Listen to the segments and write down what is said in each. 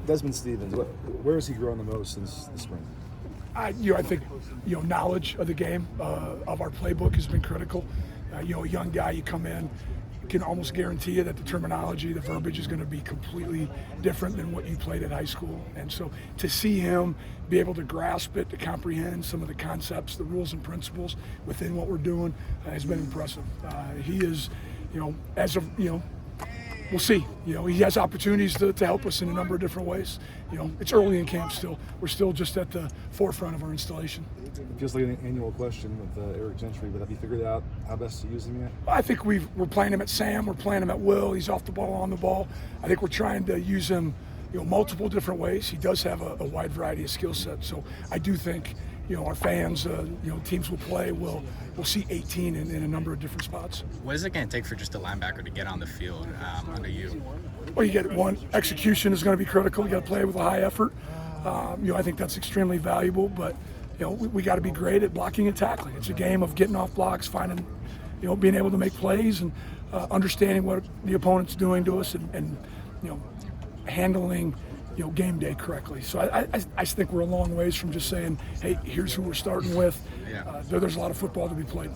Desmond Stevens, where has he grown the most since the spring? I think knowledge of the game, of our playbook has been critical. A young guy, you come in, can almost guarantee you that the terminology, the verbiage is going to be completely different than what you played at high school. And so to see him be able to grasp it, to comprehend some of the concepts, the rules and principles within what we're doing has been impressive. He is, as of, we'll see. He has opportunities to help us in a number of different ways. It's early in camp still. We're still just at the forefront of our installation. It feels like an annual question with Eric Gentry, but have you figured out how best to use him yet? I think we're playing him at Sam. We're playing him at Will. He's off the ball, on the ball. I think we're trying to use him, multiple different ways. He does have a wide variety of skill sets. So I do think, our fans, teams will play. We'll see 18 in a number of different spots. What is it going to take for just a linebacker to get on the field under you? Well, you get one. Execution is going to be critical. You got to play with a high effort. I think that's extremely valuable. But we got to be great at blocking and tackling. It's a game of getting off blocks, finding, being able to make plays and understanding what the opponent's doing to us and handling game day correctly. So I think we're a long ways from just saying, hey, here's who we're starting with. Yeah. There's a lot of football to be played.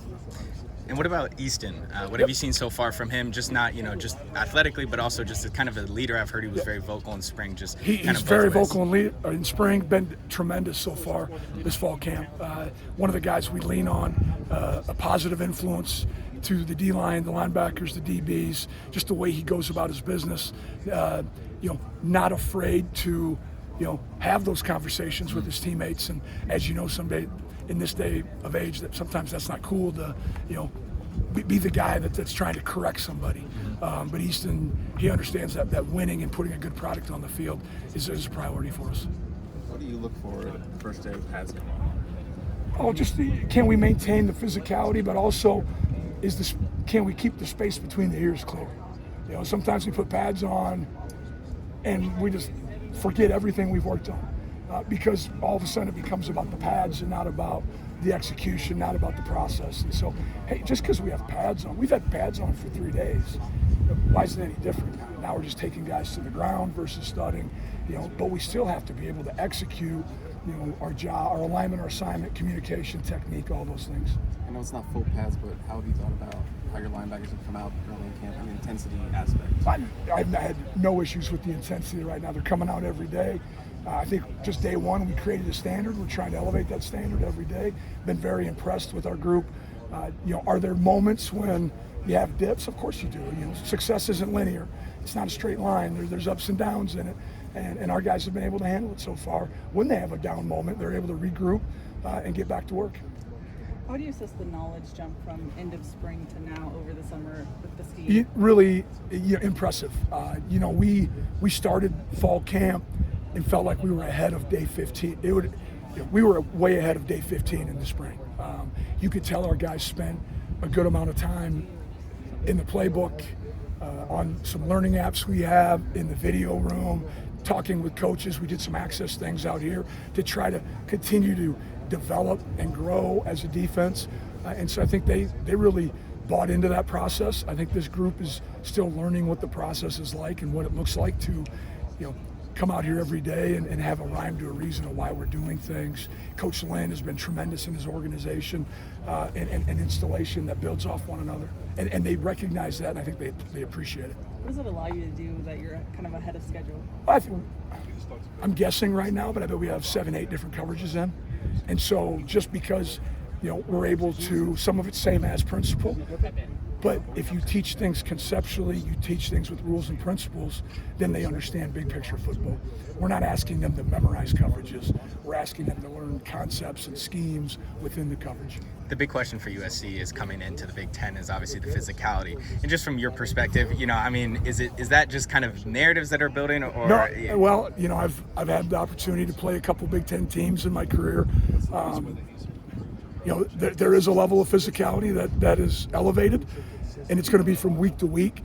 And what about Easton? What have you seen so far from him? Just not, just athletically, but also just as kind of a leader. I've heard he was very vocal in spring. He's very vocal in spring. Been tremendous so far this fall camp. One of the guys we lean on, a positive influence to the D-line, the linebackers, the DBs, just the way he goes about his business. Not afraid to, have those conversations with his teammates. And as you know, someday in this day of age, that sometimes that's not cool to, be the guy that's trying to correct somebody. But Easton, he understands that winning and putting a good product on the field is a priority for us. What do you look for the first day of pads? Can we maintain the physicality, but also can we keep the space between the ears clear? Sometimes we put pads on and we just forget everything we've worked on because all of a sudden it becomes about the pads and not about the execution, not about the process. And so, hey, just because we have pads on, we've had pads on for 3 days. Why is it any different now? Now we're just taking guys to the ground versus studying, but we still have to be able to execute, our job, our alignment, our assignment, communication, technique, all those things. I know it's not full pads, but how have you thought about how your linebackers have come out early in camp and the intensity aspect? I've had no issues with the intensity right now. They're coming out every day. I think just day one, we created a standard. We're trying to elevate that standard every day. Been very impressed with our group. Are there moments when you have dips? Of course you do. Success isn't linear. It's not a straight line. There's ups and downs in it. And our guys have been able to handle it so far. When they have a down moment, they're able to regroup and get back to work. How do you assess the knowledge jump from end of spring to now over the summer with the scheme? Really impressive. We started fall camp and felt like we were ahead of day 15. We were way ahead of day 15 in the spring. You could tell our guys spent a good amount of time in the playbook, on some learning apps we have, in the video room, talking with coaches. We did some access things out here to try to continue to develop and grow as a defense. And so I think they really bought into that process. I think this group is still learning what the process is like and what it looks like to, come out here every day and have a rhyme to a reason of why we're doing things. Coach Lynn has been tremendous in his organization and installation that builds off one another. And they recognize that, and I think they appreciate it. What does it allow you to do that you're kind of ahead of schedule? I'm guessing right now, but I bet we have 7-8 different coverages in. And so just because, we're able to, some of it's same as principle, but if you teach things conceptually, you teach things with rules and principles, then they understand big picture football. We're not asking them to memorize coverages. We're asking them to learn concepts and schemes within the coverage. The big question for USC is coming into the Big Ten is obviously the physicality. And just from your perspective, is that just kind of narratives that are building, or? No, well, I've had the opportunity to play a couple Big Ten teams in my career. There is a level of physicality that is elevated, and it's going to be from week to week.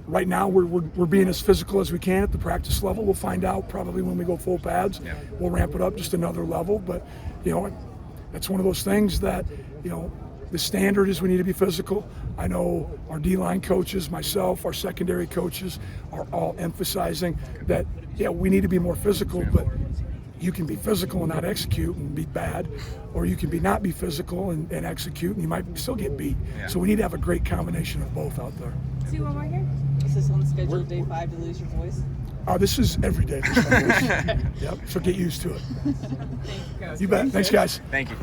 Right now, we're being as physical as we can at the practice level. We'll find out probably when we go full pads. Yeah. We'll ramp it up just another level. But, that's one of those things that, the standard is we need to be physical. I know our D-line coaches, myself, our secondary coaches are all emphasizing that, yeah, we need to be more physical, but you can be physical and not execute and be bad, or you can not be physical and execute and you might still get beat. Yeah. So we need to have a great combination of both out there. See one more here? Is this on schedule day 5 to lose your voice? This is every day. Yep, so get used to it. Thank you, guys. You bet. Thanks, guys. Thank you.